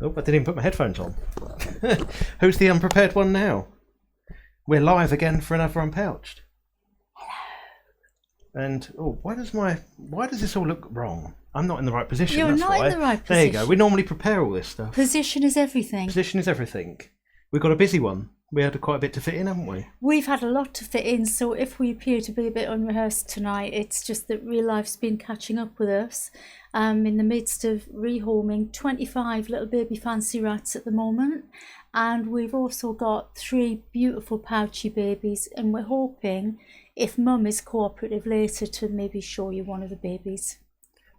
Oh, I didn't even put my headphones on. Who's the unprepared one now? We're live again for another UnPouched. And why does this all look wrong? I'm not in the right position. You're not in the right position. There you go. We normally prepare all this stuff. Position is everything. Position is everything. We've got a busy one. We had quite a bit to fit in, haven't we? We've had a lot to fit in, so if we appear to be a bit unrehearsed tonight, it's just that real life's been catching up with us. In the midst of rehoming 25 little baby fancy rats at the moment, and we've also got 3 beautiful pouchy babies, and we're hoping, if Mum is cooperative later, to maybe show you one of the babies.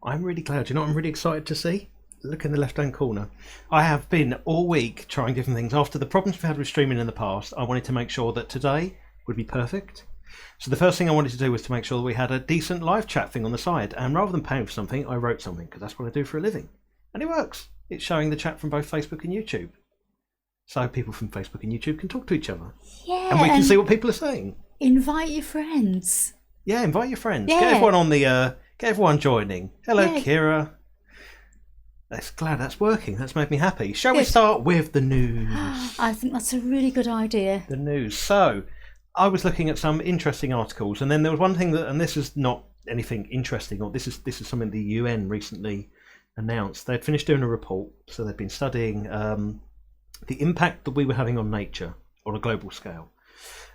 I'm really glad. You know what I'm really excited to see? Look in the left-hand corner. I have been all week trying different things. After the problems we've had with streaming in the past, I wanted to make sure that today would be perfect. So the first thing I wanted to do was to make sure that we had a decent live chat thing on the side. And rather than paying for something, I wrote something, because that's what I do for a living. And it works. It's showing the chat from both Facebook and YouTube. So people from Facebook and YouTube can talk to each other. Yeah. And we can see what people are saying. Invite your friends. Yeah, invite your friends. Yeah. Get everyone on the get everyone joining. Hello, Yeah. Kira. Glad that's working. That's made me happy. Shall we start with the news? I think that's a really good idea. The news. So, I was looking at some interesting articles, and then there was one thing that, and this is not anything interesting, or this is something the UN recently announced. They'd finished doing a report, so they'd been studying the impact that we were having on nature on a global scale,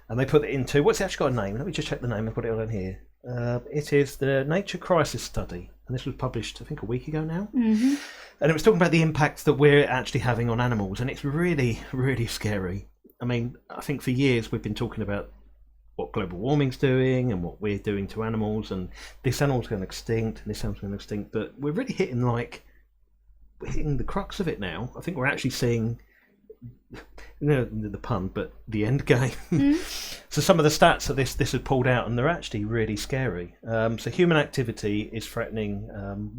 and they put it into, what's it actually got a name? Let me just check the name and put it on here. It is the Nature Crisis Study, and this was published I think a week ago now. Mm-hmm. And it was talking about the impacts that we're actually having on animals, and it's really, really scary. I mean, I think for years we've been talking about what global warming's doing and what we're doing to animals, and this animal's going extinct and this animal's going extinct, but we're really hitting the crux of it now. I think we're actually seeing, the pun, but the end game. So some of the stats that this has pulled out, and they're actually really scary. So human activity is threatening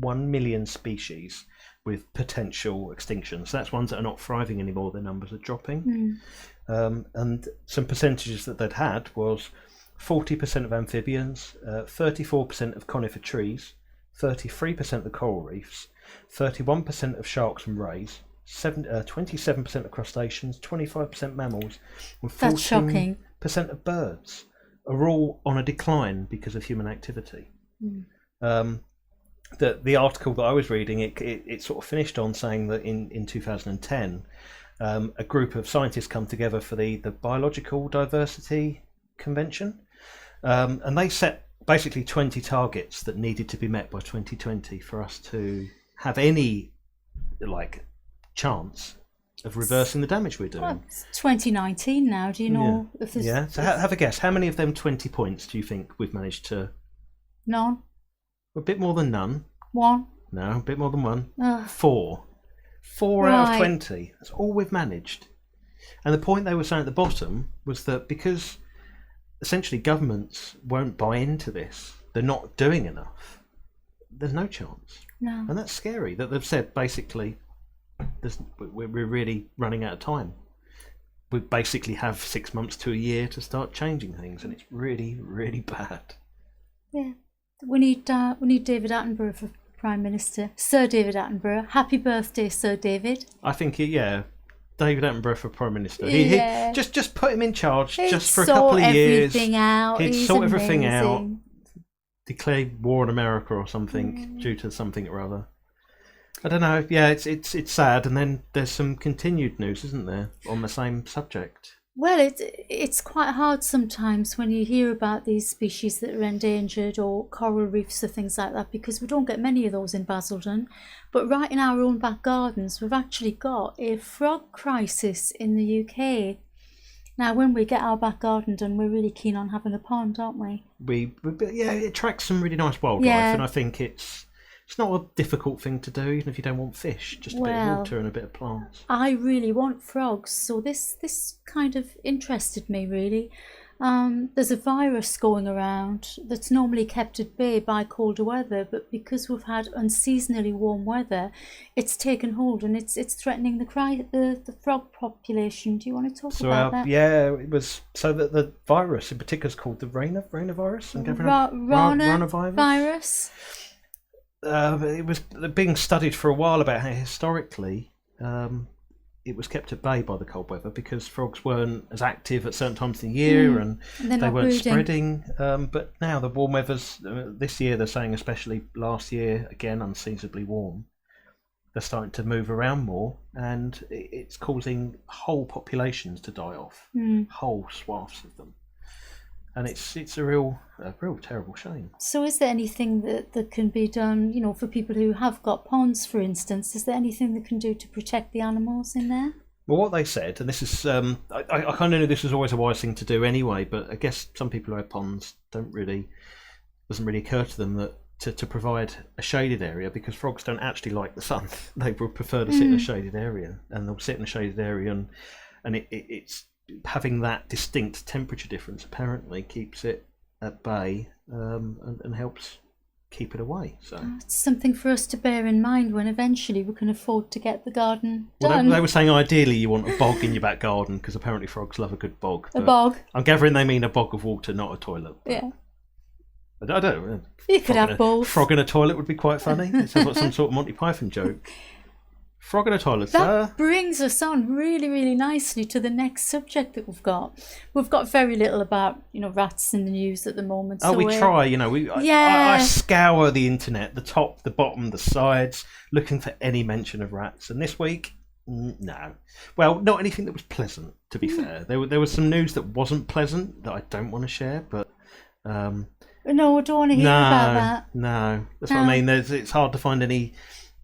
1 million species with potential extinction. So that's ones that are not thriving anymore. Their numbers are dropping. And some percentages that they'd had was 40% of amphibians, 34% of conifer trees, 33% of the coral reefs, 31% of sharks and rays, 27% of crustaceans, 25% mammals, and 14% of birds are all on a decline because of human activity. The article that I was reading, it sort of finished on saying that in 2010, a group of scientists come together for the Biological Diversity Convention, and they set basically 20 targets that needed to be met by 2020 for us to have any chance of reversing the damage we're doing. Well, it's 2019 now. Do you know if there's... Yeah, so have a guess. How many of them 20 points do you think we've managed to... None. A bit more than none. 1. No, a bit more than 1. Ugh. 4. 4 out of 20. That's all we've managed. And the point they were saying at the bottom was that because essentially governments won't buy into this, they're not doing enough, there's no chance. No. And that's scary, that they've said basically we're really running out of time. We basically have 6 months to a year to start changing things, and it's really, really bad. Yeah. We need David Attenborough for Prime Minister. Sir David Attenborough. Happy birthday, Sir David. I think, David Attenborough for Prime Minister. Yeah. He just put him in charge He'd just for a couple of years. He'd sort everything out. Declare war on America or something due to something or other. I don't know. Yeah, it's sad. And then there's some continued news, isn't there, on the same subject? Well, it's quite hard sometimes when you hear about these species that are endangered, or coral reefs or things like that, because we don't get many of those in Basildon. But right in our own back gardens, we've actually got a frog crisis in the UK. Now, when we get our back garden done, we're really keen on having a pond, aren't we? It attracts some really nice wildlife, and I think it's not a difficult thing to do, even if you don't want fish, just a bit of water and a bit of plants. I really want frogs, so this kind of interested me, really. There's a virus going around that's normally kept at bay by colder weather, but because we've had unseasonably warm weather, it's taken hold, and it's threatening the frog population. Do you want to talk about that? Yeah, it was so that the virus in particular is called the rhinovirus. Rhinovirus. It was being studied for a while about how historically it was kept at bay by the cold weather because frogs weren't as active at certain times of the year and they weren't breeding. spreading. But now the warm weather's, this year they're saying, especially last year, again unseasonably warm, they're starting to move around more, and it's causing whole populations to die off, whole swaths of them. And it's a real terrible shame. So is there anything that can be done, for people who have got ponds, for instance? Is there anything they can do to protect the animals in there? Well, what they said, and this is, I kind of knew this was always a wise thing to do anyway, but I guess some people who have ponds doesn't really occur to them that to provide a shaded area, because frogs don't actually like the sun. They would prefer to sit in a shaded area, and they'll sit in a shaded area, and it's having that distinct temperature difference apparently keeps it at bay and helps keep it away. So it's something for us to bear in mind when eventually we can afford to get the garden done. Well, they were saying ideally you want a bog in your back garden, because apparently frogs love a good bog. A bog. I'm gathering they mean a bog of water, not a toilet. Yeah. I don't know. You could have both. Frog in a toilet would be quite funny. It sounds like some sort of Monty Python joke. Frog in a toilet, That brings us on really, really nicely to the next subject that we've got. We've got very little about, rats in the news at the moment. Oh, so we try, I scour the internet, the top, the bottom, the sides, looking for any mention of rats. And this week, no. Well, not anything that was pleasant, to be fair. There was some news that wasn't pleasant that I don't want to share, but... no, I don't want to hear about that. No, that's what I mean. It's hard to find any...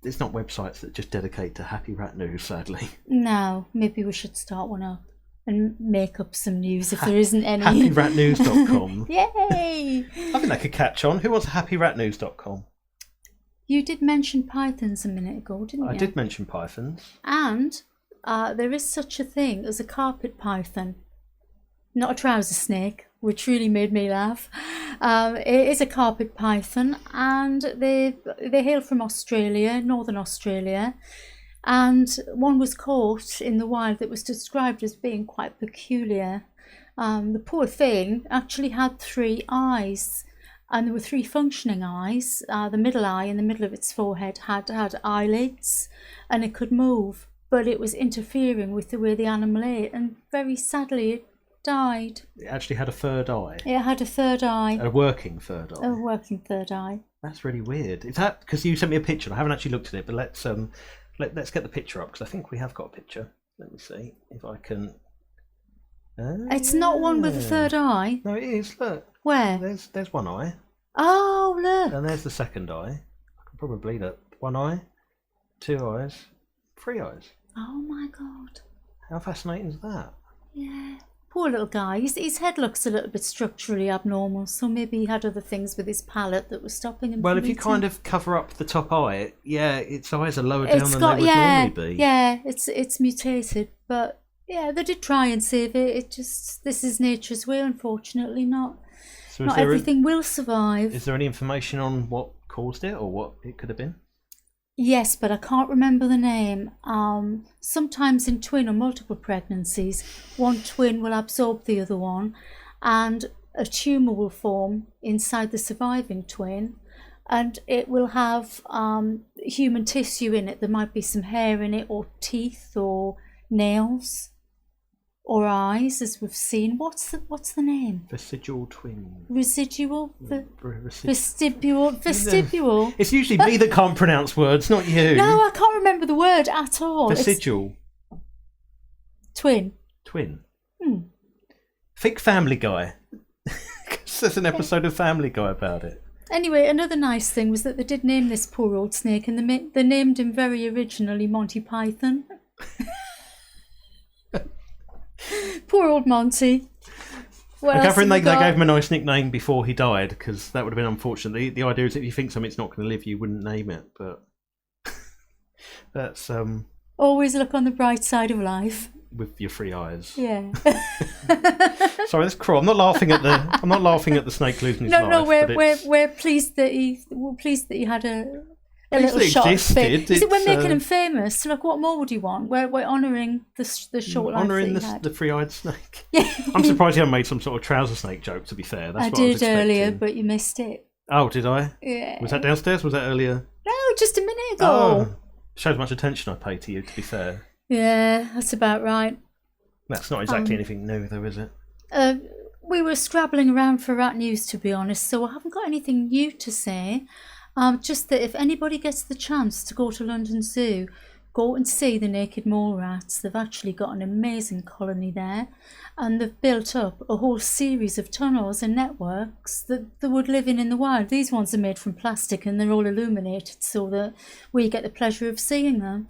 It's not websites that just dedicate to happy rat news, sadly. No, maybe we should start one up and make up some news if there isn't any. Happyratnews.com. Yay! I think that could catch on. Who wants happyratnews.com? You did mention pythons a minute ago, didn't you? I did mention pythons. And there is such a thing as a carpet python. Not a trouser snake, which really made me laugh. It is a carpet python, and they hail from Australia, northern Australia. And one was caught in the wild that was described as being quite peculiar. The poor thing actually had 3 eyes, and there were 3 functioning eyes. The middle eye in the middle of its forehead had eyelids, and it could move, but it was interfering with the way the animal ate, and very sadly it died. It actually had a third eye. It had a third eye. A working third eye. A working third eye. That's really weird. Is that because you sent me a picture? I haven't actually looked at it, but let's get the picture up, because I think we have got a picture. Let me see if I can. It's not one with a third eye. No, it is. Look. Where? There's one eye. Oh, look. And there's the second eye. I can probably look. 1 eye, 2 eyes, 3 eyes. Oh my God. How fascinating is that? Yeah. Poor little guy. His head looks a little bit structurally abnormal, so maybe he had other things with his palate that was stopping him. Well, from if you eating. kind of cover up the top eye, its eyes are lower down than they would normally be. Yeah, it's mutated, but yeah, they did try and save it. This is nature's way, unfortunately. Not everything will survive. Is there any information on what caused it or what it could have been? Yes, but I can't remember the name. Sometimes in twin or multiple pregnancies, one twin will absorb the other one, and a tumour will form inside the surviving twin, and it will have human tissue in it. There might be some hair in it, or teeth, or nails, or eyes, as we've seen. What's the name? Vestigial twin. Residual? Vestibular. Vestibule. It's usually me that can't pronounce words, not you. No, I can't remember the word at all. Vestigial. Twin. Think Family Guy. Because there's an episode of Family Guy about it. Anyway, another nice thing was that they did name this poor old snake, and they named him very originally Monty Python. Poor old Monty. I'm gathering they gave him a nice nickname before he died, because that would have been unfortunate. The idea is if you think something's not going to live, you wouldn't name it. But that's always look on the bright side of life. With your 3 eyes. Yeah. Sorry, that's cruel. I'm not laughing at the snake losing his life. No, we're pleased that he had a little shot. We're making him famous. Look, what more would you want? We're honouring the short life. Honouring the 3-eyed snake. I'm surprised you haven't made some sort of trouser snake joke, to be fair. That's I what I was did earlier, expecting. but you missed it. Oh, did I? Yeah. Was that downstairs? Was that earlier? No, just a minute ago. Oh, Shows how much attention I pay to you, to be fair. Yeah, that's about right. That's not exactly anything new, though, is it? We were scrabbling around for rat news, to be honest, so I haven't got anything new to say. Just that if anybody gets the chance to go to London Zoo, go and see the naked mole rats. They've actually got an amazing colony there, and they've built up a whole series of tunnels and networks that would live in the wild. These ones are made from plastic and they're all illuminated so that we get the pleasure of seeing them.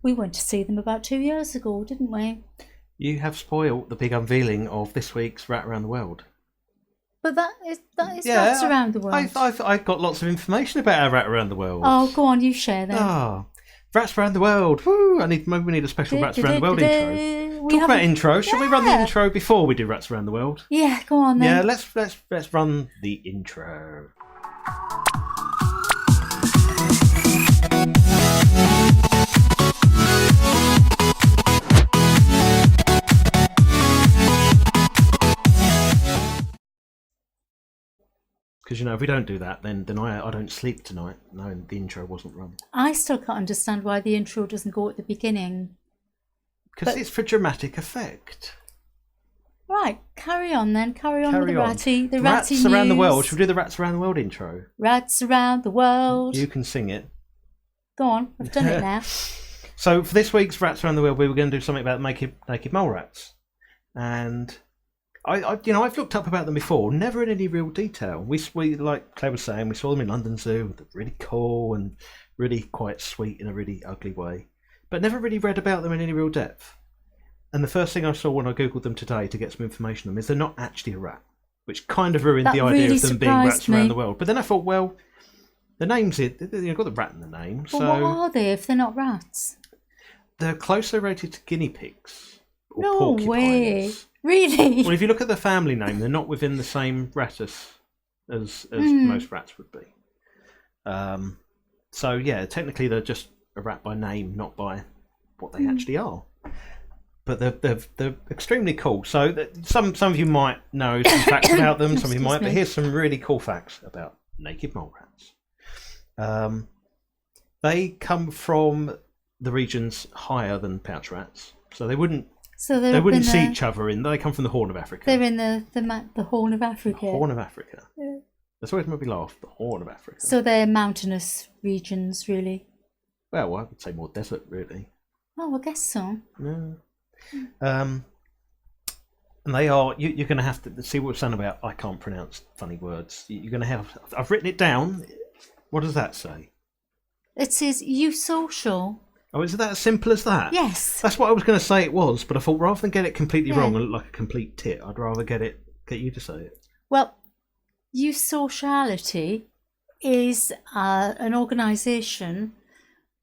We went to see them about 2 years ago, didn't we? You have spoilt the big unveiling of this week's Rat Around the World. But that is Rats Around the World. I've got lots of information about our Rat Around the World. Oh, go on, you share then. Rats Around the World. Woo! Maybe we need a special Rats Around the World intro. Talk about intro. Shall we run the intro before we do Rats Around the World? Yeah, go on then. Yeah, let's run the intro. Because, if we don't do that, then I don't sleep tonight, knowing the intro wasn't run. I still can't understand why the intro doesn't go at the beginning. Because it's for dramatic effect. Right, carry on then. Carry on with the ratty Rats news. Around the World. Should we do the Rats Around the World intro? Rats Around the World. You can sing it. Go on, I've done it now. So for this week's Rats Around the World, we were going to do something about naked mole rats. And I've looked up about them before, never in any real detail. We like Claire was saying, we saw them in London Zoo, really cool and really quite sweet in a really ugly way, but never really read about them in any real depth. And the first thing I saw when I googled them today to get some information on them is they're not actually a rat, which kind of ruined the idea of them being rats around the world. But then I thought, well, the name's you've got the rat in the name. But what are they if they're not rats? They're closely related to guinea pigs or no porcupines. Way. Really? Well, if you look at the family name, they're not within the same ratus as most rats would be. So yeah, technically they're just a rat by name, not by what they actually are. But they're extremely cool. So some of you might know some facts about them, some of you might. But here's some really cool facts about naked mole rats. They come from the regions higher than pouch rats, so they wouldn't. So they wouldn't see each other in. They come from the Horn of Africa. They're in the Horn of Africa. The Horn of Africa. Yeah. That's always made me laugh. The Horn of Africa. So they're mountainous regions, really. Well, I would say more desert, really. Oh, I guess so. Yeah. And they are. You're going to have to see what we're saying about. I can't pronounce funny words. You're going to have. I've written it down. What does that say? It says eusocial. Oh, is it that as simple as that? Yes. That's what I was going to say it was, but I thought rather than get it completely wrong and look like a complete tit, I'd rather get you to say it. Well, eusociality is an organisation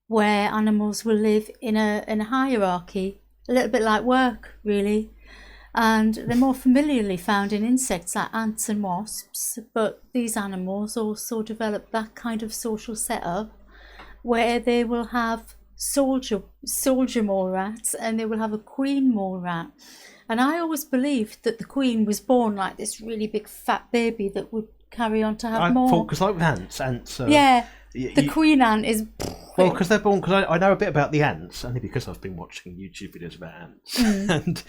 where animals will live in a hierarchy, a little bit like work, really. And they're more familiarly found in insects like ants and wasps, but these animals also develop that kind of social setup where they will have soldier mole rats and they will have a queen mole rat. And I always believed that the queen was born like this really big fat baby that would carry on to have more. Because like with ants the queen ant is... Well, because they're born... Because I know a bit about the ants, only because I've been watching YouTube videos about ants. And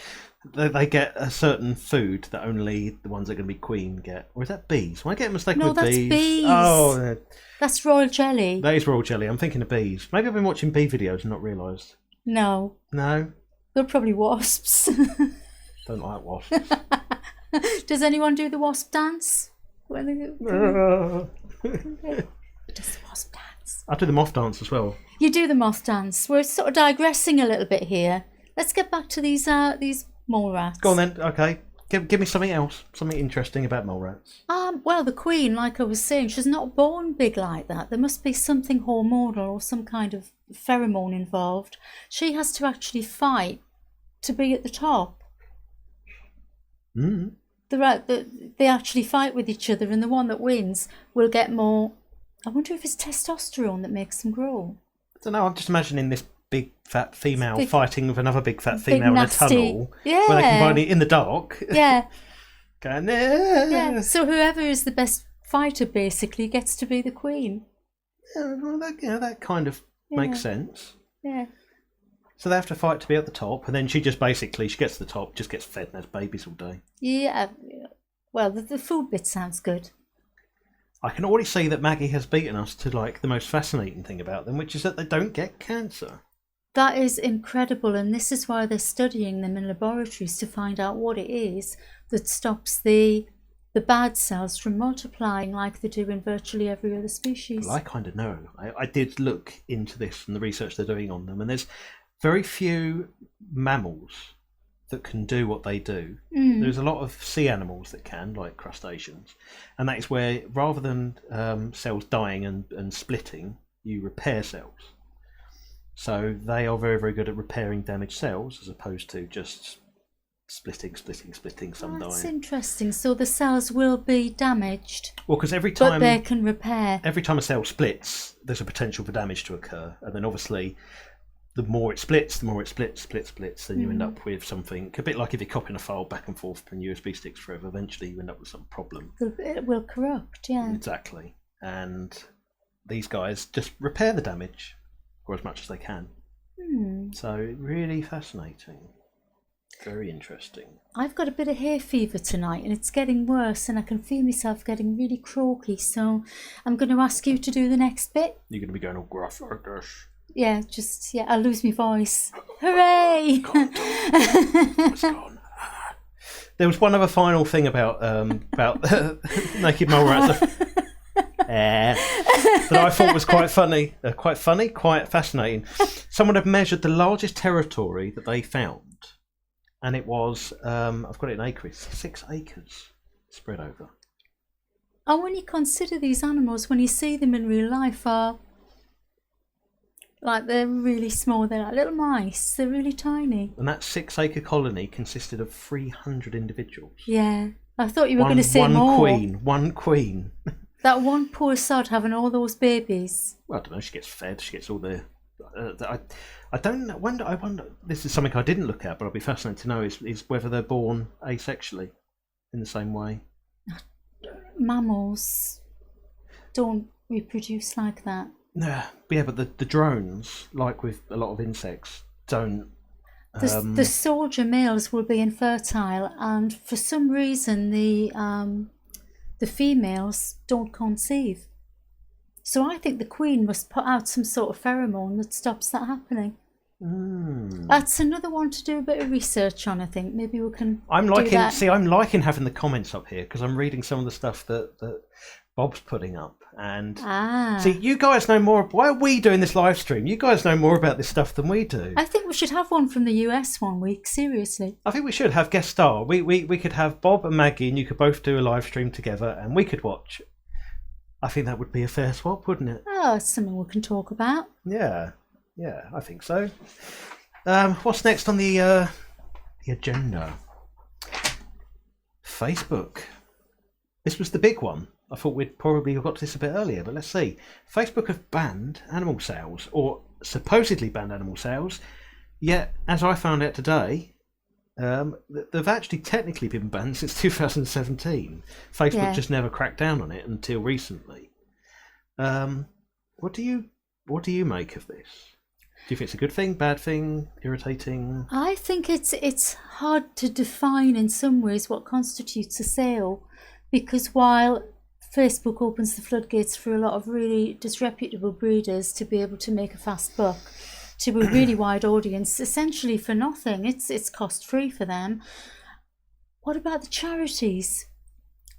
they get a certain food that only the ones that are going to be queen get. Or is that bees? Am I getting mistaken with bees? No, that's bees. Oh, that's royal jelly. That is royal jelly. I'm thinking of bees. Maybe I've been watching bee videos and not realised. No. No? They're probably wasps. Don't like wasps. Does anyone do the wasp dance? Does the wasp dance? I do the moth dance as well. You do the moth dance. We're sort of digressing a little bit here. Let's get back to these mole rats. Go on then. Okay. Give me something else. Something interesting about mole rats. Well, the queen, like I was saying, she's not born big like that. There must be something hormonal or some kind of pheromone involved. She has to actually fight to be at the top. They actually fight with each other, and the one that wins will get more. I wonder if it's testosterone that makes them grow. I don't know. I'm just imagining this big fat female fighting with another big fat female in a tunnel. Yeah. Where they can find it in the dark. Yeah. Going, yeah. So whoever is the best fighter basically gets to be the queen. Yeah, well, that kind of Makes sense. Yeah. So they have to fight to be at the top, and then she gets to the top, just gets fed and has babies all day. Yeah. Well, the food bit sounds good. I can already see that Maggie has beaten us to like the most fascinating thing about them, which is that they don't get cancer. That is incredible, and this is why they're studying them in laboratories to find out what it is that stops the bad cells from multiplying like they do in virtually every other species. Well, I kind of know. I did look into this and the research they're doing on them, and there's very few mammals that can do what they do. There's a lot of sea animals that can, like crustaceans, and that is where rather than cells dying and splitting, you repair cells. So they are very, very good at repairing damaged cells as opposed to just splitting, some dying. That's interesting. So the cells will be damaged. Well, because but they can repair. Every time a cell splits, there's a potential for damage to occur, and then obviously the more it splits, then you end up with something a bit like if you're copying a file back and forth from USB sticks forever. Eventually, you end up with some problem. It will corrupt, yeah. Exactly, and these guys just repair the damage, or as much as they can. So really fascinating, very interesting. I've got a bit of hay fever tonight, and it's getting worse, and I can feel myself getting really croaky. So I'm going to ask you to do the next bit. You're going to be going all gruff like this. Yeah, I'll lose my voice. Hooray! It's gone. There was one other final thing about naked mole rats that I thought was quite funny, quite fascinating. Someone had measured the largest territory that they found, and it was I've got it in acres, 6 acres spread over. And when you consider these animals, when you see them in real life, they're really small. They're like little mice. They're really tiny. And that 6-acre colony consisted of 300 individuals. Yeah. I thought you were going to say more. One queen. That one poor sod having all those babies. Well, I don't know. She gets fed. She gets all the... I don't know. I wonder... This is something I didn't look at, but I'd be fascinated to know is whether they're born asexually in the same way. Mammals don't reproduce like that. Yeah, but the drones, like with a lot of insects, don't. The soldier males will be infertile, and for some reason the females don't conceive. So I think the queen must put out some sort of pheromone that stops that happening. That's another one to do a bit of research on. I think maybe we can. I'm liking having the comments up here because I'm reading some of the stuff that Bob's putting up. And see, you guys know more. Why are we doing this live stream? You guys know more about this stuff than we do. I think we should have one from the US one week. Seriously, I think we should have guest star. We could have Bob and Maggie, and you could both do a live stream together, and we could watch. I think that would be a fair swap, wouldn't it? Oh, it's something we can talk about. Yeah, I think so. What's next on the agenda? Facebook. This was the big one. I thought we'd probably have got to this a bit earlier, but let's see. Facebook have banned animal sales, or supposedly banned animal sales, yet, as I found out today, they've actually technically been banned since 2017. Facebook just never cracked down on it until recently. What do you make of this? Do you think it's a good thing, bad thing, irritating? I think it's hard to define in some ways what constitutes a sale, because while Facebook opens the floodgates for a lot of really disreputable breeders to be able to make a fast buck to a really wide audience, essentially for nothing. It's cost free for them. What about the charities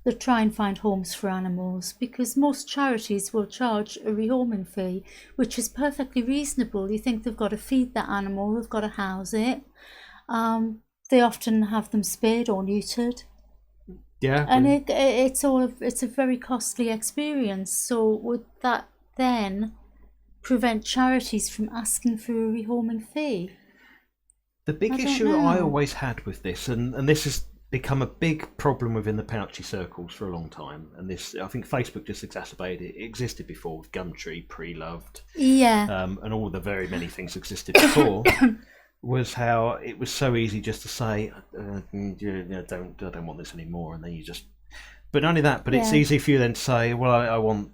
that try and find homes for animals? Because most charities will charge a rehoming fee, which is perfectly reasonable. You think they've got to feed that animal, they've got to house it. They often have them spayed or neutered. Yeah, and it's a very costly experience. So would that then prevent charities from asking for a rehoming fee? The big issue I always had with this, and this has become a big problem within the Pouchy circles for a long time, and this, I think Facebook just exacerbated it. It existed before with Gumtree, Pre-Loved, and all the very many things existed before. Was how it was so easy just to say, I don't want this anymore, and then you just. But not only that, but it's easy for you then to say, well, I want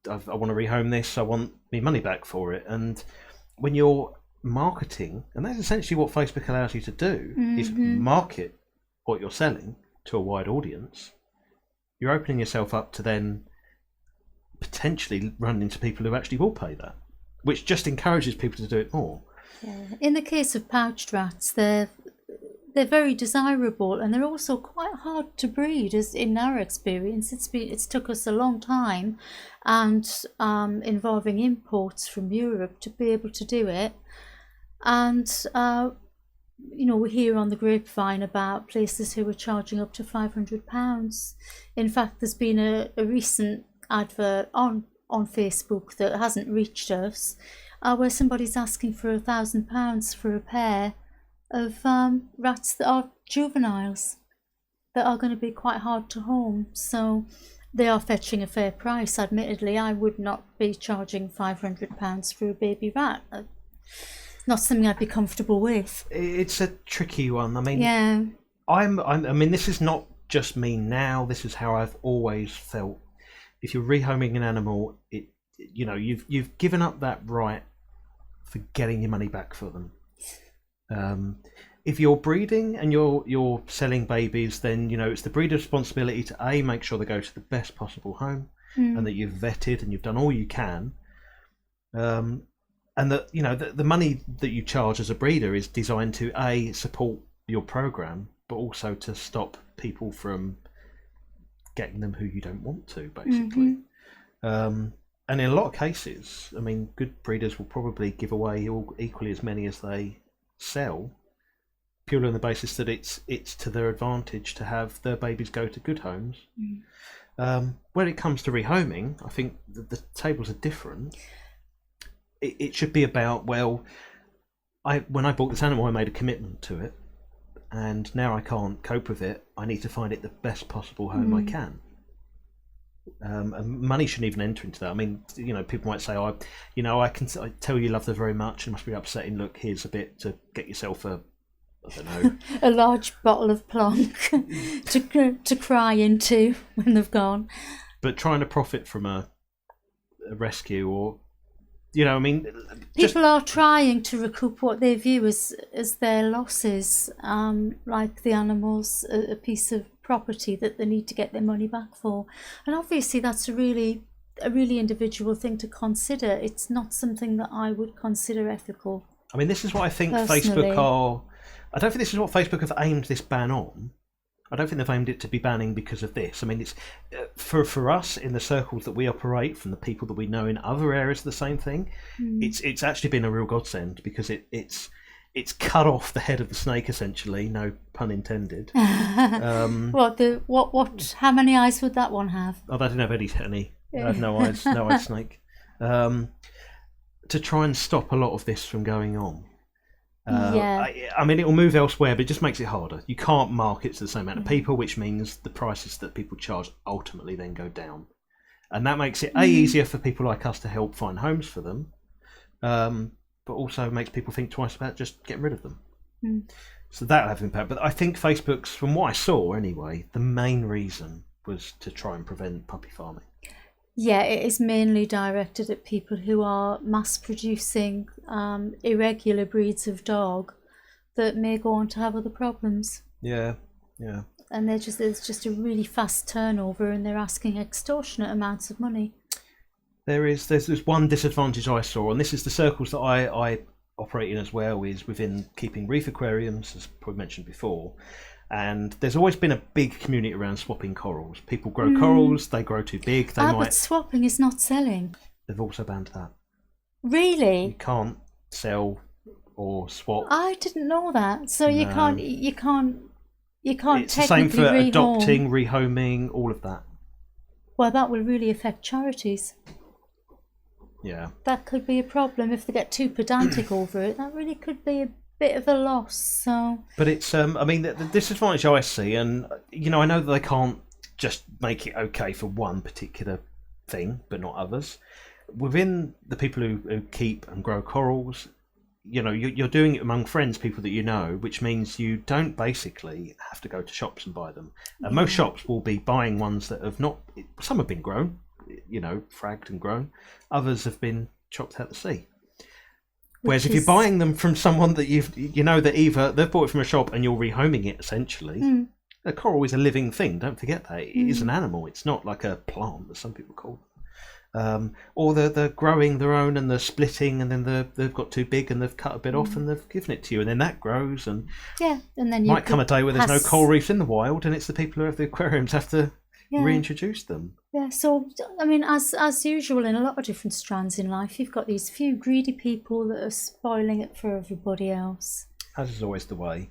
I want to rehome this. I want my money back for it. And when you're marketing, and that's essentially what Facebook allows you to do, is market what you're selling to a wide audience. You're opening yourself up to then potentially run into people who actually will pay that, which just encourages people to do it more. Yeah. In the case of pouched rats, they're very desirable, and they're also quite hard to breed. As in our experience, it's took us a long time, and involving imports from Europe to be able to do it. And we hear on the grapevine about places who are charging up to £500. In fact, there's been a recent advert on Facebook that hasn't reached us, where somebody's asking for £1,000 for a pair of rats that are juveniles, that are going to be quite hard to home. So they are fetching a fair price. Admittedly, I would not be charging £500 for a baby rat. Not something I'd be comfortable with. It's a tricky one. I mean, yeah. I mean, this is not just me now. This is how I've always felt. If you're rehoming an animal, you've given up that right for getting your money back for them. If you're breeding and you're selling babies, then it's the breeder's responsibility to make sure they go to the best possible home, and that you've vetted and you've done all you can. And that the money that you charge as a breeder is designed to support your program, but also to stop people from getting them who you don't want to, basically. And in a lot of cases, I mean, good breeders will probably give away equally as many as they sell, purely on the basis that it's to their advantage to have their babies go to good homes. When it comes to rehoming, I think the tables are different. It should be about, when I bought this animal, I made a commitment to it, and now I can't cope with it. I need to find it the best possible home I can. And money shouldn't even enter into that. I mean, people might say, I tell you love them very much. It must be upsetting. Look, here's a bit to get yourself I don't know, a large bottle of plonk to cry into when they've gone. But trying to profit from a rescue, or people are trying to recoup what they view as their losses, like the animal's a piece of property that they need to get their money back for. And obviously that's a really individual thing to consider. It's not something that I would consider ethical. I mean, this is what I think personally. I don't think this is what Facebook have aimed this ban on. I don't think they've aimed it to be banning because of this. I mean, it's for us in the circles that we operate, from the people that we know in other areas of the same thing. It's actually been a real godsend, because it's cut off the head of the snake, essentially. No pun intended. What? How many eyes would that one have? Oh, they didn't have any. They had no eyes. No eyes snake. To try and stop a lot of this from going on. I mean, it will move elsewhere, but it just makes it harder. You can't market to the same amount of people, which means the prices that people charge ultimately then go down, and that makes it easier for people like us to help find homes for them, but also makes people think twice about just getting rid of them. So that'll have an impact. But I think Facebook's, from what I saw anyway, the main reason was to try and prevent puppy farming. Yeah, it is mainly directed at people who are mass producing irregular breeds of dog that may go on to have other problems. Yeah. And there's just a really fast turnover, and they're asking extortionate amounts of money. There's one disadvantage I saw, and this is the circles that I operate in as well, is within keeping reef aquariums, as probably mentioned before. And there's always been a big community around swapping corals. People grow corals, they grow too big. But swapping is not selling. They've also banned that. Really? You can't sell or swap. I didn't know that. So you can't It's the same for adopting, rehoming, all of that. Well, that will really affect charities. Yeah. That could be a problem if they get too pedantic over it. That really could be a bit of a loss. So, but it's I mean, the disadvantage I see, and I know that they can't just make it okay for one particular thing but not others. Within the people who keep and grow corals, you're doing it among friends, people that you know, which means you don't basically have to go to shops and buy them. And most shops will be buying ones that have not, some have been grown, fragged and grown. Others have been chopped out to sea. Whereas if you're buying them from someone that that either they've bought it from a shop and you're rehoming it essentially, a coral is a living thing. Don't forget that. It is an animal. It's not like a plant, as some people call them. Or they're growing their own and they're splitting, and then they've got too big and they've cut a bit off and they've given it to you, and then that grows. And and then might come a day where there's no coral reefs in the wild, and it's the people who have the aquariums have to reintroduce them. Yeah, so I mean, as usual in a lot of different strands in life, you've got these few greedy people that are spoiling it for everybody else. As is always the way.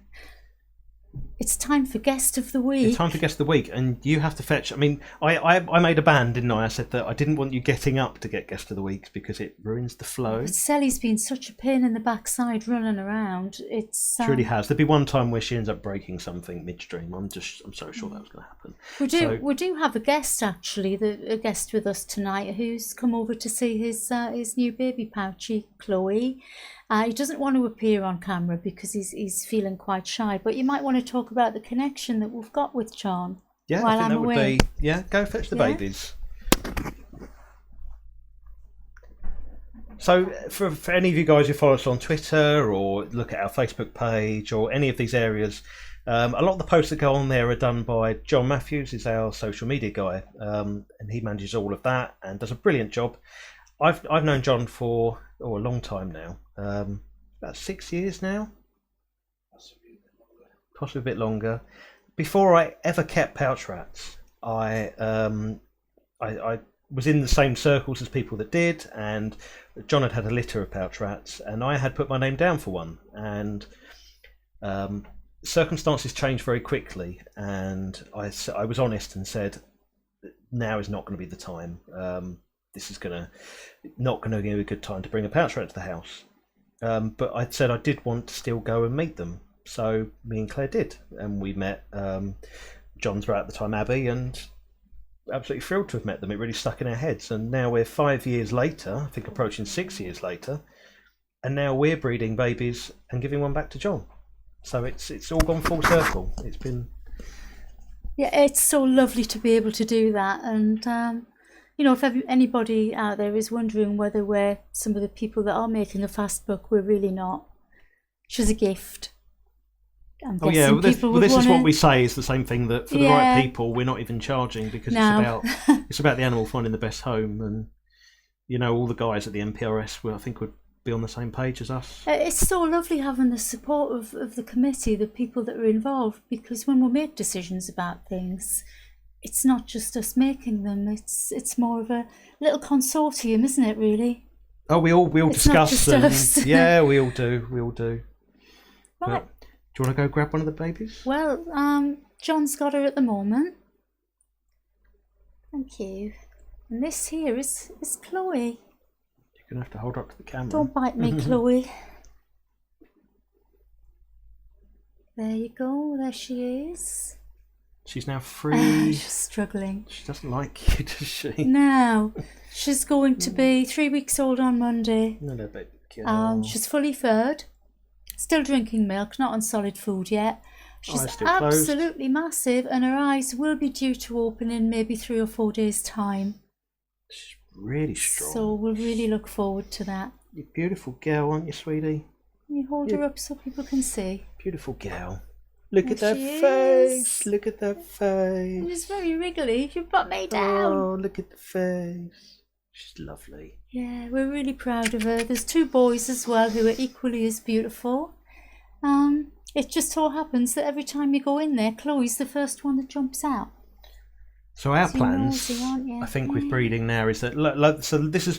It's time for guest of the week. It's time for guest of the week, and you have to fetch. I mean, I made a ban, didn't I? I said that I didn't want you getting up to get guest of the week because it ruins the flow. But Sally's been such a pain in the backside running around. It's She really has. There'll be one time where she ends up breaking something midstream. I'm so sure that was going to happen. We do have a guest actually, a guest with us tonight who's come over to see his new baby pouchie, Chloe. He doesn't want to appear on camera because he's feeling quite shy, but you might want to talk about the connection that we've got with John. Yeah, while I think I'm that away. would be. Go fetch the babies. So for any of you guys who follow us on Twitter or look at our Facebook page or any of these areas, a lot of the posts that go on there are done by John Matthews, who's our social media guy, and he manages all of that and does a brilliant job. I've known John for a long time now, about 6 years now, possibly a bit longer. Before I ever kept pouch rats, I was in the same circles as people that did, and John had a litter of pouch rats, and I had put my name down for one, and circumstances changed very quickly, and I was honest and said, now is not going to be the time. This is not going to be a good time to bring a pouch rat to the house. But I said I did want to still go and meet them. So me and Claire did. And we met John's rat at the time, Abby, and absolutely thrilled to have met them. It really stuck in our heads. And now we're 5 years later, I think approaching 6 years later, and now we're breeding babies and giving one back to John. So it's all gone full circle. It's been... Yeah, it's so lovely to be able to do that. And... if anybody out there is wondering whether we're some of the people that are making a fast buck, we're really not. She's a gift. This is what we say is the same thing, that for the right people, we're not even charging, because it's about the animal finding the best home, and all the guys at the NPRS, I think, would be on the same page as us. It's so lovely having the support of the committee, the people that are involved, because when we make decisions about things, it's not just us making them. It's more of a little consortium, isn't it? Really. Oh, we all discuss them. Us. Yeah, we all do. Right. But, do you want to go grab one of the babies? Well, John's got her at the moment. Thank you. And this here is Chloe. You're gonna have to hold up to the camera. Don't bite me, Chloe. There you go. There she is. She's now free. She's struggling. She doesn't like you, does she? No. She's going to be 3 weeks old on Monday. No, baby. She's fully furred. Still drinking milk, not on solid food yet. She's absolutely massive, and her eyes will be due to open in maybe 3 or 4 days' time. She's really strong. So we'll really look forward to that. You're a beautiful girl, aren't you, sweetie? You hold her up so people can see. Beautiful girl. Look at that face. Look at that face. She's very wriggly. You put me down. Oh, look at the face. She's lovely. Yeah, we're really proud of her. There's 2 boys as well who are equally as beautiful. It just so happens that every time you go in there, Chloe's the first one that jumps out. So our plans, I think, with breeding now is that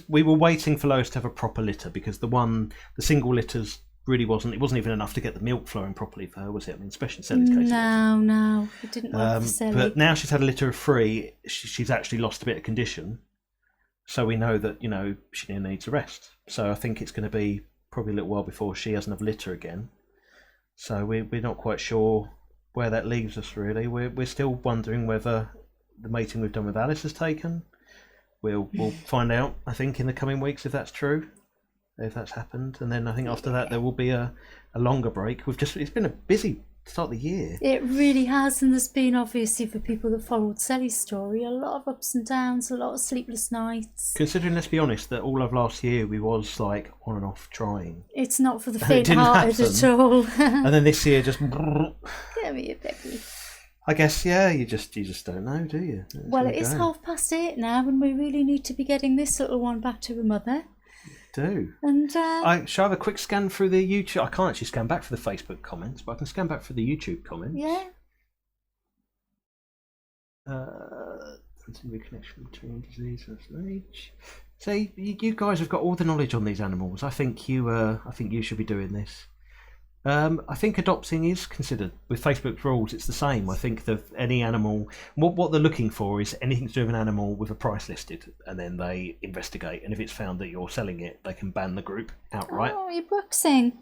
we were waiting for Lois to have a proper litter, because the single litters really wasn't even enough to get the milk flowing properly for her, was it? I mean, especially in Sally's case. No, it didn't work for Sally. But now she's had a litter of 3, she's actually lost a bit of condition. So we know that, she needs a rest. So I think it's going to be probably a little while before she has another litter again. So we're not quite sure where that leaves us, really. We're still wondering whether the mating we've done with Alice has taken. We'll find out, I think, in the coming weeks if that's true, if that's happened. And then I think after that there will be a longer break. It's been a busy start of the year. It really has, and there's been, obviously, for people that followed Sally's story, a lot of ups and downs, a lot of sleepless nights. Considering, let's be honest, that all of last year we was like on and off trying. It's not for the It didn't faint-hearted at happen. all. And then this year just... Get me a baby. I guess, yeah, you just don't know, do you? Well, it is 8:30 now, and we really need to be getting this little one back to her mother. Do. And Shall I have a quick scan through the YouTube? I can't actually scan back for the Facebook comments, but I can scan back for the YouTube comments. yeah, Continued connection between disease and age. So you guys have got all the knowledge on these animals. I think you should be doing this. I think adopting is considered, with Facebook's rules, it's the same. I think that any animal, what they're looking for is anything to do with an animal with a price listed, and then they investigate, and if it's found that you're selling it, they can ban the group outright. Oh, you're boxing.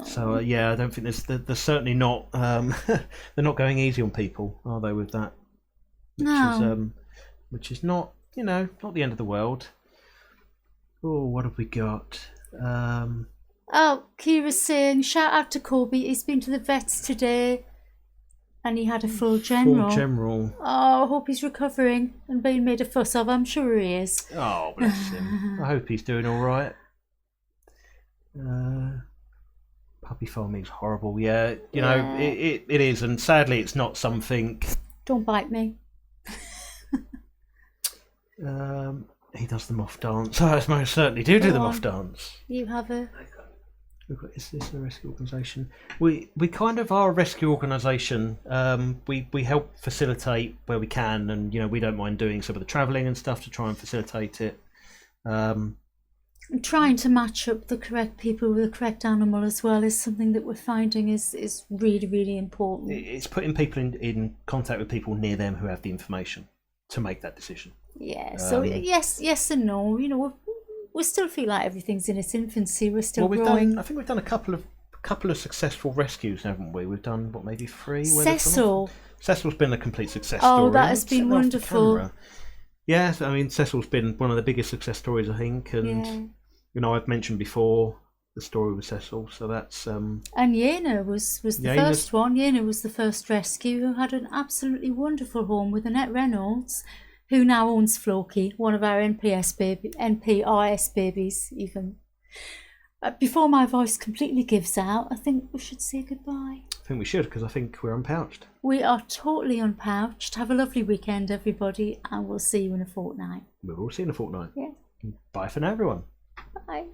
So yeah, I don't think they're certainly not they're not going easy on people, are they, with that? Which is not, not the end of the world. Oh, what have we got? Oh, Kira's saying, shout out to Kobe. He's been to the vets today and he had a full general. Full general. Oh, I hope he's recovering and being made a fuss of. I'm sure he is. Oh, bless him. I hope he's doing all right. Puppy farming's horrible. Yeah, it is, and sadly, it's not something. Don't bite me. He does the moth dance. I most certainly do the moth dance. You have a... Is this a rescue organisation? We kind of are a rescue organisation. We help facilitate where we can, and we don't mind doing some of the travelling and stuff to try and facilitate it. And trying to match up the correct people with the correct animal as well is something that we're finding is really, really important. It's putting people in contact with people near them who have the information to make that decision. Yeah. So yes and no. We still feel like everything's in its infancy. We're still growing. I think we've done a couple of successful rescues, haven't we? We've done maybe 3. Cecil. Cecil's been a complete success story. Oh, that has been wonderful. Yes, I mean Cecil's been one of the biggest success stories, I think, and I've mentioned before the story with Cecil, so that's. And Yena was the first one. Yena was the first rescue who had an absolutely wonderful home with Annette Reynolds, who now owns Floki, one of our NPRS babies, even. Before my voice completely gives out, I think we should say goodbye. I think we should, because I think we're unpouched. We are totally unpouched. Have a lovely weekend, everybody, and we'll see you in a fortnight. We'll see you in a fortnight. Yeah. Bye for now, everyone. Bye.